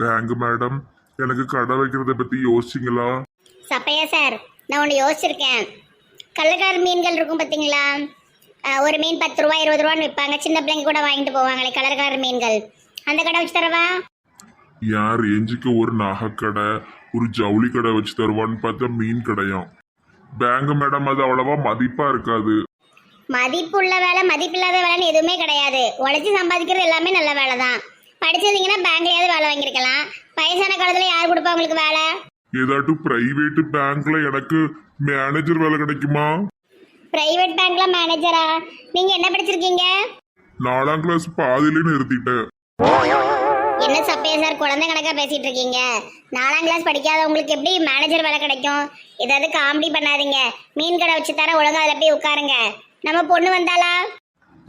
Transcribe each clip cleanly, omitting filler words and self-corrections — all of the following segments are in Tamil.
பேங்க் மேடம், எனக்கு கடை வைக்கிறத பத்தி யோசிச்சிங்களா? சப்பையா சார், நான் ஒன்று யோசிச்சிருக்கேன். கள்ளக்கார மீன்கள் இருக்கும் பார்த்தீங்களா? ஒரு மீன் 10 ரூபா 20 ரூபான்னு விற்பாங்க. சின்ன பிள்ளைங்க கூட வாங்கிட்டு போவாங்களே கலர்கார மீன்கள். அந்த கடை வச்சு தரவா? என் ரேஞ்சுக்கு ஒரு நகைக்கடை, ஒரு ஜவுளி கடை வச்சு தருவான்னு பார்த்தா மீன் கடையாம். பேங்க் மேடம், அது அவ்வளவா மதிப்பா இருக்காது. மதிப்புள்ள வேலை மதிப்பில்லாத வேலைன்னு எதுவுமே கிடையாது. உழைச்சி சம்பாதிக்கிறது எல்லாமே நல்ல வேலை தான். படிச்சிருந்தீங்கன்னா பேங்க்லயாவது வேலை வாங்கியிருக்கலாம். வயசான காலத்துல யார் கொடுப்பா உங்களுக்கு வேலை? ஏதாட்டும் பிரைவேட் பேங்க்ல எனக்கு மேனேஜர் வேலை கிடைக்குமா? பிரைவேட் பேங்க்ல மேனேஜரா? நீங்க என்ன படிச்சிருக்கீங்க? 4ஆம் கிளாஸ் பாதியிலே நிறுத்திட்டேன். என்ன சப்பையா சார் குழந்தை கணக்கா பேசிட்டு இருக்கீங்க? 4ஆம் கிளாஸ் படிக்காத உங்களுக்கு எப்படி மேனேஜர் வேலை கிடைக்கும்? ஏதாவது காமெடி பண்ணாதீங்க. மீன் கடை வச்சு தர, ஒழுங்கா அதில் போய் உட்காருங்க. நம்ம பொண்ணு வந்தாளா?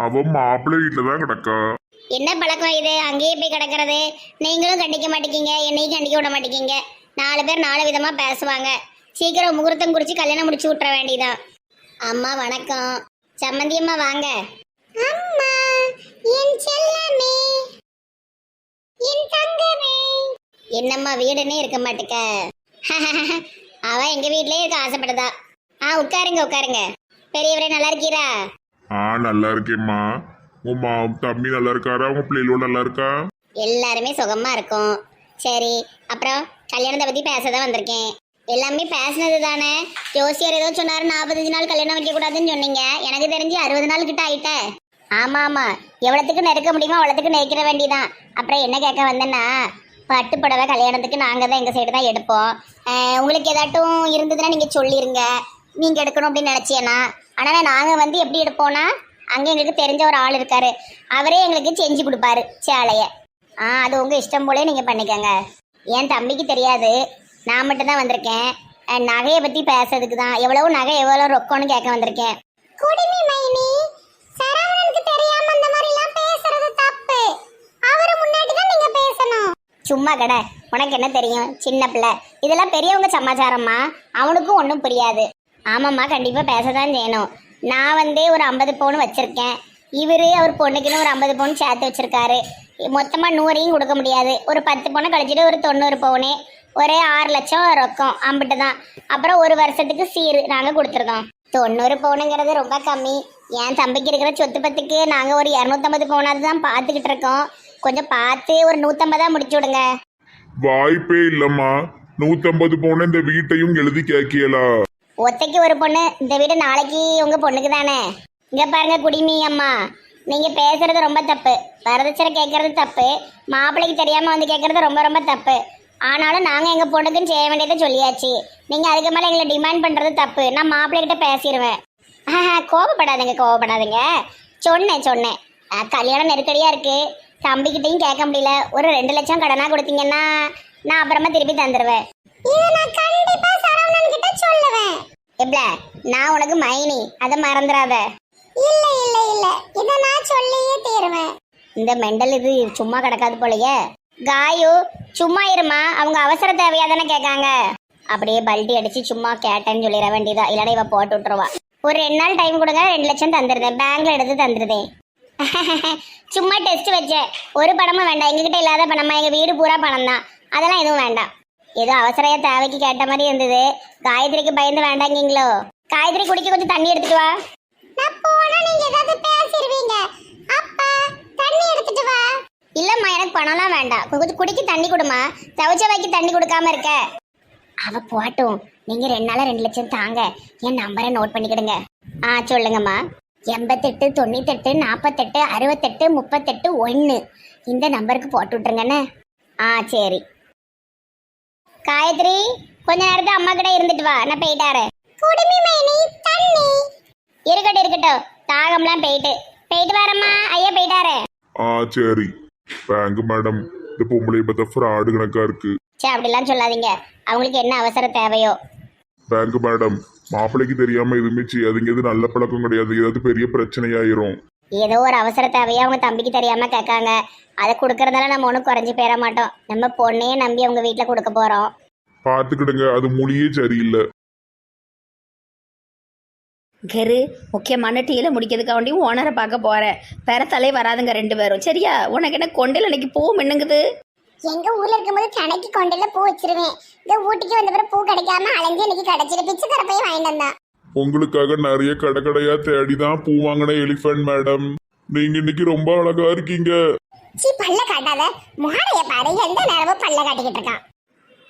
அவ மாப்பிள்ளை வீட்டுல தான் கிடக்கா. என்ன பழக்கம் இது? அங்கேயே போய் கிடக்கிறது. நீங்களும் கண்டிக்க மாட்டேங்கிங்க, என்னையும் கண்டிக்க விட மாட்டேங்கிங்க. 4 பேர் 4 விதமா பேசுவாங்க. சீக்கிரம் முகூர்த்தம் குறிச்சு கல்யாணம் முடிச்சு விட்டுற வேண்டியதான். அம்மா வணக்கம். சம்மந்தி அம்மா வாங்க. அம்மா, என் செல்லமே, என் தங்கமே. என்னம்மா வீடுன்னே இருக்க மாட்டேக்க? அவ எங்க வீட்லயே இருக்க ஆசைப்படுதா. உட்காருங்க உட்காருங்க. பெரியவரே நல்லா இருக்கீரா? நல்லா இருக்கேம்மா. உமா தம்பி நல்லா இருக்காரா? உங்க பிள்ளைகளோட நல்லா இருக்கா? எல்லாருமே சுகமா இருக்கும். சரி, அப்புறம் கல்யாணத்தை பத்தி பேசதான் வந்திருக்கேன். எல்லாமே பேசினது தானே. ஜோசியர் ஏதோ சொன்னாரு 45 நாள் கல்யாணம் வைக்க கூடாதுன்னு சொன்னீங்க. எனக்கு தெரிஞ்சு 60 நாள் கிட்ட ஆயிட்ட. ஆமா ஆமா, எவ்வளவுக்கு நெருக்க முடியுமோ அவ்வளவுக்கு நெருக்கிற வேண்டியதான். அப்புறம் என்ன கேட்க வந்தேன்னா, பட்டு புடவை கல்யாணத்துக்கு நாங்க தான் எங்க சைடு தான் எடுப்போம். உங்களுக்கு ஏதாட்டும் இருந்ததுன்னா நீங்க சொல்லிருங்க. நீங்க எடுக்கணும் அப்படின்னு நினைச்சேன்னா. ஆனா நாங்க வந்து எப்படி எடுப்போம்னா, அங்கே எங்களுக்கு தெரிஞ்ச ஒரு ஆள் இருக்காரு. அவரே எங்களுக்கு செஞ்சு கொடுப்பாரு சேலைய. அது உங்க இஷ்டம் போலே நீங்க பண்ணிக்கோங்க. என் தம்பிக்கு தெரியாது, நான் மட்டும் தான் வந்திருக்கேன். நகையை பத்தி பேசுறதுக்கு தான். எவ்வளவு நகை எவ்வளவு ரொக்கம்னு கேட்க வந்திருக்கேன். குடிமி மைனி, சரவணனுக்கு தெரியாம அந்த மாதிரி எல்லாம் பேசுறது தப்பு. அவரு முன்னாடி தான் நீங்க பேசணும். சும்மா கடை, உனக்கு என்ன தெரியும்? சின்ன பிள்ளை. இதெல்லாம் பெரியவங்க சமாச்சாரம்மா. அவனுக்கும் ஒன்றும் புரியாது. ஆமாம்மா, கண்டிப்பா பேசதான் செய்யணும். நான் வந்து ஒரு 50 பவுன் வச்சிருக்கேன். அவர் பொண்ணுக்குன்னு ஒரு 50 பவுன் சேர்த்து வச்சிருக்காரு. மொத்தமா 100ஐயும் கொடுக்க முடியாது. ஒரு 10 பவுனை கழிச்சிட்டு ஒரு 90 பவுனு, ஒரே 6 லட்சம் ரொக்கம். அம்பிட்டு தான். அப்புறம் ஒரு வருஷத்துக்கு சீரு நாங்க கொடுத்துருக்கோம். 90 பவுனுங்கிறது ரொம்ப கம்மி. என் தம்பிக்கு இருக்கிற சொத்து பத்துக்கு நாங்க ஒரு 250 பவுனாவது தான் பார்த்துக்கிட்டு இருக்கோம். கொஞ்சம் பார்த்து ஒரு 150 முடிச்சு விடுங்க. வாய்ப்பே இல்லம்மா. 150 பவுன் இந்த வீட்டையும் எழுதி கேட்கலா? ஒத்தைக்கு ஒரு பொண்ணு. இந்த வீடு நாளைக்கு உங்க பொண்ணுக்கு தானே. இங்க பாருங்க குடிமி அம்மா, நீங்க பேசுறது ரொம்ப தப்பு. வரதட்சணை கேட்கறது தப்பு. மாப்பிள்ளைக்கு தெரியாம வந்து கேட்கறது ரொம்ப ரொம்ப தப்பு. ஆனாலும் நாங்க எங்க பொண்ணுக்குன்னு செய்ய வேண்டியதை சொல்லியாச்சு. நீங்க அதுக்கு மேல எங்களை டிமாண்ட் பண்றது தப்பு. நான் மாப்பிள்ளை கிட்ட பேசிடுவேன். கோபப்படாதீங்க கோபப்படாதீங்க. சொன்னேன். கல்யாணம் நெருக்கடியா இருக்கு. தம்பிக்கிட்டையும் கேட்க முடியல. ஒரு 2 லட்சம் கடனா கொடுத்தீங்கன்னா நான் அப்புறமா திருப்பி தந்துடுவேன். நான் உனக்கு மைனி, அதை மறந்துடாத. இல்ல இத நான் சொல்லியே தீருவேன். இந்த மெண்டல் இது சும்மா கிடக்காது போலயே. காயு சும்மா இருமா, அவங்க அவசர தேவையா தானே கேட்காங்க. அப்படியே பல்டி அடிச்சு சும்மா கேட்டேன்னு சொல்லிட வேண்டியதா. இல்லைன்னா இவ போட்டு விட்டுருவா. ஒரு 2 நாள் டைம் கொடுங்க, 2 லட்சம் தந்துருதேன். பேங்க்ல எடுத்து தந்துருதேன். சும்மா டெஸ்ட் வச்சேன். ஒரு பணமும் வேண்டாம். எங்ககிட்ட இல்லாத பணமா? எங்க வீடு பூரா பணம் தான். அதெல்லாம் எதுவும் வேண்டாம். ஏதோ அவசர தேவைக்கு கேட்ட மாதிரி இருந்தது. காயத்ரிக்கு பயந்து வேண்டாங்கீங்களோ? காயத்ரி குடிக்க கொஞ்சம் தண்ணி எடுத்துட்டு வா. நான் போனா நீங்க ஏதாவது பேசிடுவீங்க. அப்பா தண்ணி எடுத்துட்டு வா. இல்லம்மா, எனக்கு பணம்லாம் வேண்டாம். கொஞ்சம் குடிக்க தண்ணி கொடுமா. தவச்ச வாய்க்கு தண்ணி கொடுக்காம இருக்க. அவ போட்டும். நீங்க 2 நாளா 2 லட்சம் தாங்க. என் நம்பரை நோட் பண்ணிக்கிடுங்க. சொல்லுங்கம்மா. 88 98 48 68 38 1 இந்த நம்பருக்கு போட்டு விட்டுருங்கண்ணே. சரி. காயத்ரி, கொஞ்ச நேரத்தை அம்மா கிட்ட இருந்துட்டு வா. நான் போயிட்டாரு. இருக்கட்டும். தாகம்லாம் போயிட்டு வரம்மா. ஐயா போயிட்டாரு. சரி. பேங்க் மேடம், இந்த பொம்பளை பார்த்தா ஃப்ராடு கணக்கா இருக்கு. சே, அப்படிலாம் சொல்லாதீங்க. அவங்களுக்கு என்ன அவசர தேவையோ. பேங்க் மேடம், மாப்பிள்ளைக்கு தெரியாம எதுவுமே செய்யாதீங்க. இது நல்ல பழக்கம் கிடையாது. ஏதாவது பெரிய பிரச்சனையாயிரும். ஏதோ ஒரு அவசர தேவையா அவங்க தம்பிக்கு தெரியாம கேட்காங்க. அதை கொடுக்கறதால நம்ம ஒன்றும் குறைஞ்சி போயிட மாட்டோம். நம்ம பொண்ணையே நம்பி அவங்க வீட்டில் கொடுக்க போறோம். பாத்துக்கிடுங்க, அது மொழியே சரியில்லை. கரு முக்கியமான டீல முடிக்கிறதுக்காக வேண்டி ஓனரை பார்க்க போகிறேன். பெறத்தாலே வராதுங்க 2 பேரும். சரியா? உனக்கு என்ன கொண்டையில் இன்னைக்கு பூ மின்னுங்குது? எங்க ஊர்ல இருக்கும்போது கணக்கு கொண்டுல பூ வச்சிருவேன். இந்த ஊட்டிக்கு வந்த பிறகு பூ கிடைக்காம அலைஞ்சு இன்னைக்கு கிடைச்சிட்டு பிச்சைக்கார போய் வாங்கிட்டு வந்தான். உங்களுக்காக நிறைய கடைக்கடையா தேடிதான் பூ வாங்கின எலிஃபண்ட் மேடம். நீங்க இன்னைக்கு ரொம்ப அழகா இருக்கீங்க. சீ பல்ல காட்டாத, முகாரைய பாரு, எந்த நேரமும் பல்ல காட்டிக்கிட்டு இருக்கான்.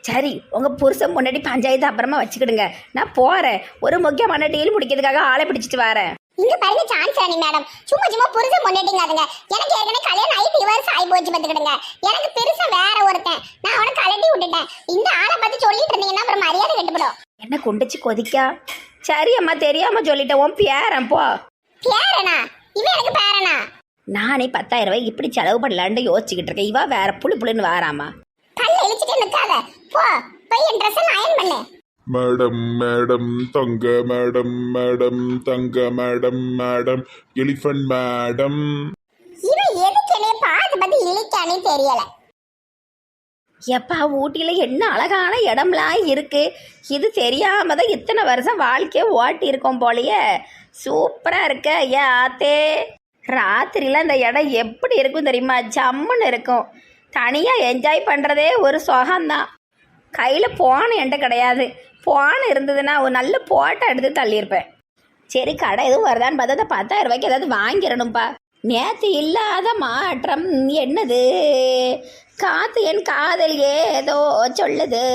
சரி உங்கள் புருஷன் முன்னாடி பஞ்சாயத்து அப்புறமா வச்சுக்கிடுங்க. நான் போகிறேன், ஒரு முக்கியமான டீல் முடிக்கிறதுக்காக ஆளை பிடிச்சிட்டு வரேன். இங்க பாருங்க சான்ஸ் ராணி மேடம், சும்மா புருஷன் முன்னேட்டிங்காதுங்க. எனக்கு ஏற்கனவே கல்யாணம் ஆகி டிவோர்ஸ் ஆகி போச்சு பார்த்துக்கிடுங்க. எனக்கு பெருசா வேற ஒருத்தன், நான் அவனை கலட்டி விட்டுட்டேன். இந்த ஆளை பார்த்து சொல்லிட்டு இருந்தீங்கன்னா அப்புறம் மரியாதை கட்டுப்படும். என்ன கொண்டுச்சு கொதிக்கா? சரி அம்மா, தெரியாம சொல்லிட்டேன். உன் பேரன் போ. பேரனா? இவன் எனக்கு பேரனா? நானே 10,000 ரூபாய் இப்படி செலவு பண்ணலான்னு யோசிச்சுக்கிட்டு இருக்கேன். இவா வேற புளின்னு வாராமா. கல்ல இழிச்சிட்டு நிற்காத, போ போய் என் ட்ரெஸ் அயன் பண்ணு. மேடம் மேடம் தங்க மேடம் மேடம் தங்க மேடம் மேடம் எலிஃபண்ட் மேடம். இவன் எதுக்கு என்னைய பார்த்து இழிக்கானே தெரியல. எப்பா ஊட்டியில என்ன அழகான இடம்லாம் இருக்கு. இது தெரியாம தான் இத்தனை வருஷம் வாழ்க்கையை ஓட்டி இருக்கோம் போலயே. சூப்பரா இருக்க ஏன் ஆத்தே. ராத்திரில இந்த இடம் எப்படி இருக்கும் தெரியுமா? ஜம்முன்னு இருக்கும். தனியா என்ஜாய் பண்றதே ஒரு சுகம்தான். கையில போன என்கிட்ட கிடையாது. போன இருந்ததுன்னா ஒரு நல்ல போட்டோ எடுத்து தள்ளியிருப்பேன். சரி கடை எதுவும் வருதான்னு பார்த்தா 10,000 ரூபாய்க்கு ஏதாவது வாங்கிடணும்ப்பா. நேற்று இல்லாத மாற்றம் என்னது? காத்து என் காதல் ஏதோ சொல்லுது.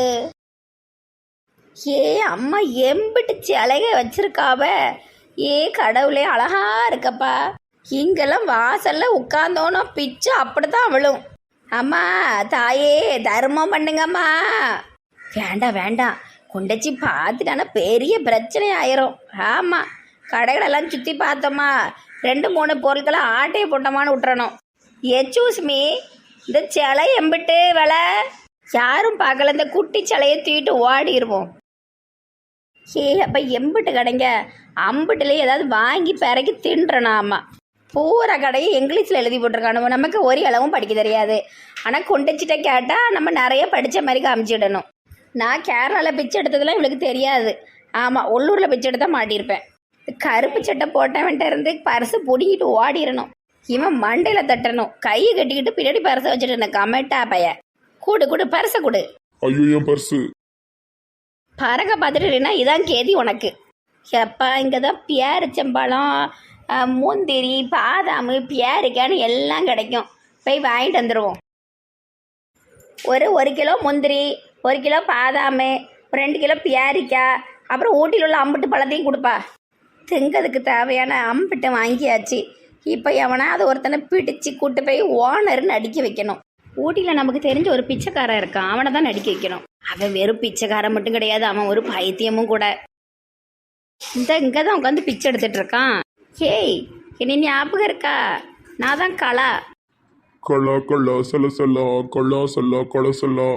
ஏ அம்மா எம்பிட்டு சிலைக வச்சிருக்காவ. ஏ கடவுளே அழகா இருக்கப்பா. இங்கெல்லாம் வாசல்ல உட்கார்ந்தோன்னா பிச்சு அப்படித்தான் விழும். அம்மா தாயே தர்மம் பண்ணுங்கம்மா. வேண்டாம் வேண்டாம், கொண்டச்சி பார்த்துட்டானா பெரிய பிரச்சனை ஆயிரும். ஆமாம், கடைகளெல்லாம் சுற்றி பார்த்தோமா, 2-3 பொருட்களை ஆட்டையை போட்டோமான்னு விட்டுறணும். எச்சூஸ் மீ, இந்த சிலை எம்பிட்டு விலை யாரும் பார்க்கல. இந்த குட்டி சிலையை தூக்கிட்டு ஓடிடுவோம். ஏ அப்போ எம்பிட்டு கடைங்க, அம்பிட்டுலேயே ஏதாவது வாங்கி பிறக்கி தின்றணும். ஆமாம், பூரா கடையை இங்கிலீஷில் எழுதி போட்டிருக்கானுவோ. நமக்கு ஒரு அளவும் படிக்க தெரியாது. ஆனால் கொண்டுச்சிட்ட கேட்டால் நம்ம நிறைய படித்த மாதிரி காமிச்சிடணும். நான் கேரளாவில் பிச்சை எடுத்ததுலாம் இவளுக்கு தெரியாது. ஆமாம், உள்ளூரில் பிச்சை எடுத்தால் மாட்டியிருப்பேன். கருப்பு சட்டை போட்டவன்ட்ட இருந்து பர்ஸை பிடிக்கிட்டு ஓடிடணும். இவன் மண்டையில் தட்டணும், கையை கட்டிக்கிட்டு பின்னாடி பர்ஸை வச்சுட்டு இருந்தேன். கமெட்டா பைய கூடு பர்ஸை கொடு. ஐயோ என் பர்ஸு. பறக்க பார்த்துட்டுனா இதான் கேதி உனக்கு. எப்பா இங்கே தான் பேரிச்சம்பழம், முந்திரி, பாதாம், பேரிக்கான்னு எல்லாம் கிடைக்கும். போய் வாங்கிட்டு வந்துடுவோம். ஒரு கிலோ முந்திரி, 1 கிலோ பாதாம், 2 கிலோ பேரிக்காய், அப்புறம் ஊட்டியில் உள்ள அம்பிட்டு பழத்தையும் கொடுப்பா. திங்கிறதுக்கு தேவையான அம்பிட்டு வாங்கியாச்சு. இப்போ எவனாவது ஒருத்தனை பிடிச்சி கூட்டு போய் ஓனர்னு நடிக்க வைக்கணும். ஊட்டியில் நமக்கு தெரிஞ்ச ஒரு பிச்சைக்காரன் இருக்கான், அவனை தான் நடிக்க வைக்கணும். அவன் வெறும் பிச்சைக்காரன் மட்டும் கிடையாது, அவன் ஒரு பைத்தியமும் கூட. இங்கே தான் உட்காந்து பிச்சை எடுத்துட்டு இருக்கான். ஏய் இனி ஞாபகம் இருக்கா? நான் தான் கலா. கலா கலா சல சலா கலா சலா கல சலா.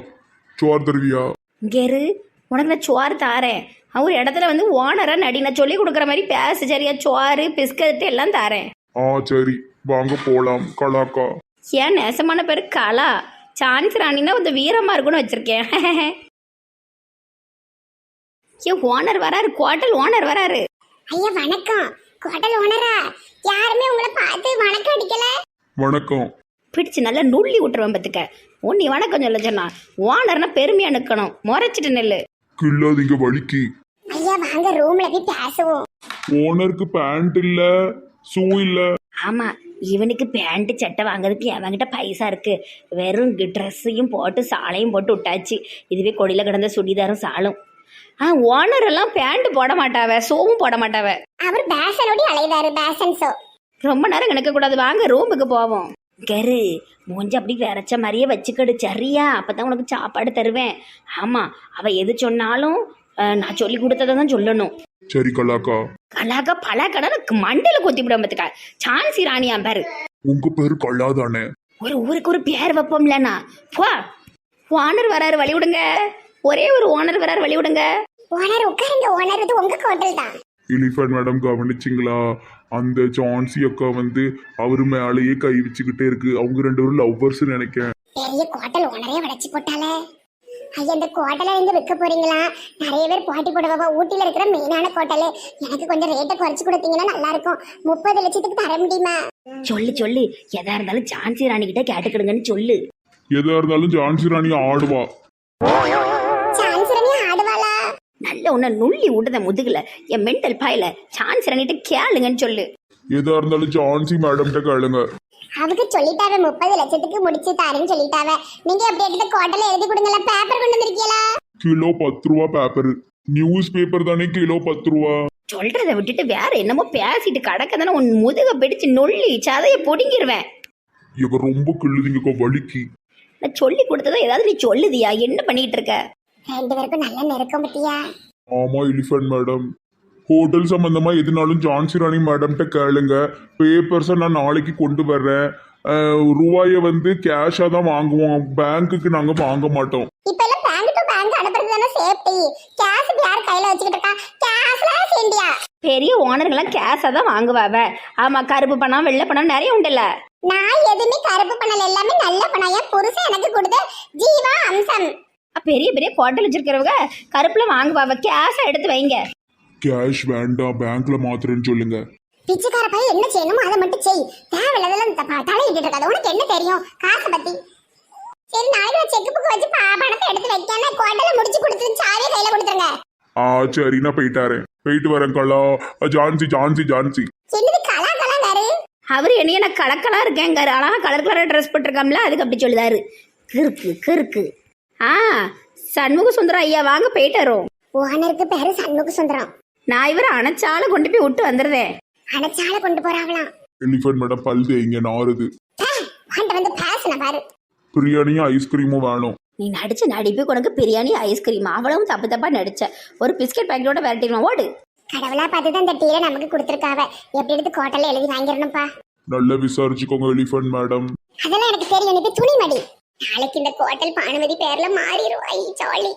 சோறு தருவியா? இங்கேரு, உனக்கு நான் சோறு தாரேன். ஒரு இடத்துல வந்து ஓனராக நடி, நான் சொல்லி கொடுக்குற மாதிரி பேசு சரியா? சோறு பிஸ்கட்டு எல்லாம் தாரேன். சரி வாங்க போலாம். கலாக்கா. ஏன் நெசமான பேர் கலா. சான்ஸ் ராணின்னா கொஞ்சம் வீரமாக இருக்குன்னு வச்சுருக்கேன். ஏன் ஓனர் வராரு, ஹோட்டல் ஓனர் வராரு. ஐயா வணக்கம். ஹோட்டல் ஓனரா? யாருமே உங்களை பார்த்து வணக்கம் அடிக்கல. வணக்கம். பிடிச்சு நல்லா நுள்ளி விட்டுருவேன் பத்துக்க. நீ வணக்கம் சொல்ல சொன்னா ஓனர்னா பெருமையா நிற்கணும். முறைச்சிட்டு நெல்லு. கில்லாதீங்க வலிக்கு. ஐயா வாங்க ரூம்ல போய் பேசுவோம். ஓனருக்கு பேண்ட் இல்ல, ஷூ இல்ல. ஆமா, இவனுக்கு பேண்ட் சட்டை வாங்குறதுக்கு அவன்கிட்ட பைசா இருக்கு. வெறும் ட்ரெஸ்ஸையும் போட்டு சாலையும் போட்டு விட்டாச்சு. இதுவே கொடியில கிடந்த சுடிதாரும் சாலும். ஓனர் எல்லாம் பேண்ட் போட மாட்டாவ, ஷூவும் போட மாட்டாவ. அவர் பேஷனோடி அலைதாரு, பேஷன் ஷோ. ரொம்ப நேரம் நினைக்க கூடாது, வாங்க ரூமுக்கு போவோம். கரு மூஞ்சி அப்படி விரைச்ச மாதிரியே வச்சுக்கடு சரியா? அப்பதான் உனக்கு சாப்பாடு தருவேன். ஆமா, அவ எது சொன்னாலும் நான் சொல்லி கொடுத்ததை தான் சொல்லணும். சரி கலாக்கா. கலாக்கா பலாக்கடை மண்டையில கொத்தி விடாமத்துக்கா. சான்சி ராணியா பாரு. உங்க பேரு கலா தானே? ஒரு ஊருக்கு ஒரு பேர் வைப்போம்லண்ணா. போ, ஓனர் வராரு வழி விடுங்க. ஒரே ஒரு ஓனர் வராரு வழி விடுங்க. ஓனர் உட்காருங்க. ஓனர் இது உங்க ஹோட்டல் தான். எலிஃபண்ட் மேடம் கவனிச்சிங்களா? அந்த ஜான்சி அக்கா வந்து அவரு மேலேயே கை வச்சுக்கிட்டே இருக்கு. அவங்க 2 பேரும் லவ்வர்ஸ் நினைக்கிறேன். பெரிய ஹோட்டல் ஓனரே வளைச்சு போட்டாலே. ஐயா இந்த ஹோட்டலை இருந்து விற்க போறீங்களா? நிறைய பேர் போட்டி போடுவாங்க. ஊட்டியில இருக்கிற மெயினான ஹோட்டலு. எனக்கு கொஞ்சம் ரேட்டை குறைச்சு கொடுத்தீங்கன்னா நல்லா இருக்கும். 30 லட்சத்துக்கு தர முடியுமா? சொல்லு எதா இருந்தாலும் சான்சி ராணி கிட்ட கேட்டுக்கிடுங்கன்னு சொல்லு. எதா இருந்தாலும் ஜான்சி ராணி ஆடுவா. சான்சரனி ஆடுவாளா? நல்ல உன்னை நுள்ளி விடுத முதுகுல என் மென்டல் பாயில சான்ஸ் ரன்னிட்டு கேளுங்கன்னு சொல்லு. எதா இருந்தாலும் ஜான்சி மேடம்கிட்ட கேளுங்க. அதுக்கு சொல்லிட்டாவே 30 லட்சத்துக்கு முடிச்சு தாருன்னு சொல்லிட்டாவே. நீங்க எப்படி எடுத்து கோட்டல எழுதி கொடுங்கல. பேப்பர் கொண்டு வந்திருக்கீங்களா? கிலோ 10 ரூபா பேப்பர். நியூஸ் பேப்பர் தானே கிலோ 10 ரூபா. சொல்றத விட்டுட்டு வேற என்னமோ பேசிட்டு கடக்கதானே உன் முதுக பிடிச்சு நொள்ளி சதைய பொடிங்கிருவேன். இவ ரொம்ப கிள்ளுதிங்க வலிக்கு. நான் சொல்லி கொடுத்ததா ஏதாவது நீ சொல்லுதியா? என்ன பண்ணிட்டு இருக்க? 2 பேருக்கும் நல்ல நெருக்கம் பத்தியா? ஆமா எலிஃபன்ட் மேடம். ஹோட்டல் சம்பந்தமா எதுனாலும் ஜான்சி ராணி மேடம்கிட்ட கேளுங்க. பேப்பர்ஸை நான் நாளைக்கு கொண்டு வர்றேன். ரூபாயை வந்து கேஷா தான் வாங்குவோம், பேங்க்குக்கு நாங்க வாங்க மாட்டோம். இப்ப எல்லாம் பேங்க் டு பேங்க் அனுப்புறது தானே சேஃப்டி. கேஷ் யார் கையில வச்சுக்கிட்டு இருக்கா? கேஷ்ல சேண்டியா? பெரிய ஓனருங்கெல்லாம் கேஷா தான் வாங்குவாவ. ஆமா, கருப்பு பணம் வெள்ளை பணம் நிறைய உண்டுல்ல. நான் எதுவுமே கருப்பு பண்ணல, எல்லாமே நல்ல பணம். என் புருஷன் எனக்கு கொடுத்த ஜீவா அம்சம். பெரிய பெரிய ஹோட்டல் வச்சிருக்கிறவங்க கருப்புல வாங்குவாவ. கேஷா எடுத்து வைங்க. கேஷ் வேண்டாம், பேங்க்ல மாத்துறேன்னு சொல்லுங்க. பிச்சைக்கார பையன் என்ன செய்யணுமோ அதை மட்டும் செய். தேவையில்லாதெல்லாம் தலையிட்டு இருக்காது. உனக்கு என்ன தெரியும் காசை பத்தி? சரி, நாளைக்கு செக் புக் வச்சு பணத்தை எடுத்து வைக்காம கோட்டல முடிச்சு கொடுத்து சாவியை கையில கொடுத்துருங்க. சரி, நான் போயிட்டு வரேன் கலா. ஜான்சி ஜான்சி ஜான்சி. என்னது கலா கலாங்காரு? அவரு என்னைய நான் கலக்கலா இருக்கேங்காரு. அழகா கலர் கலரா ட்ரெஸ் போட்டிருக்காம்ல, அதுக்கு அப்படி சொல்லுதாரு. கிறுக்கு கிறுக்கு. சண்முக சுந்தரம் ஐயா வாங்க, போயிட்டு வரோம். ஓனருக்கு பேரு சண்முக சுந்தரம். நான் இவரை அணைச்சால கொண்டு போய் விட்டு வந்துடுறேன். அடைச்சால கொண்டு போறாங்களாம். எலிஃபன்ட் மேடம் பல் தேய்ங்க, நாறுது. வந்து பேசுன பாரு. பிரியாணியும் ஐஸ்கிரீமும் வேணும். நீ நடிச்ச நடிப்புக்கு உனக்கு பிரியாணி ஐஸ்கிரீம் அவ்வளவும் தப்பு தப்பா நடிச்ச. ஒரு பிஸ்கட் பேக்கெட்டோட விரட்டிடுவோம், ஓடு. கடவுளா பார்த்துதான் இந்த டீரை நமக்கு கொடுத்துருக்காவ. எப்படி எடுத்து கோட்டல எழுதி வாங்கிடணும்ப்பா. நல்லா விசாரிச்சுக்கோங்க எலிஃபன்ட் மேடம். அதெல்லாம் எனக்கு தெரியும். நீ துணிமடி. நாளைக்கு இந்த கோட்டல் பானுமதி பேர்ல மாறிடும். ஐ ஜாலி.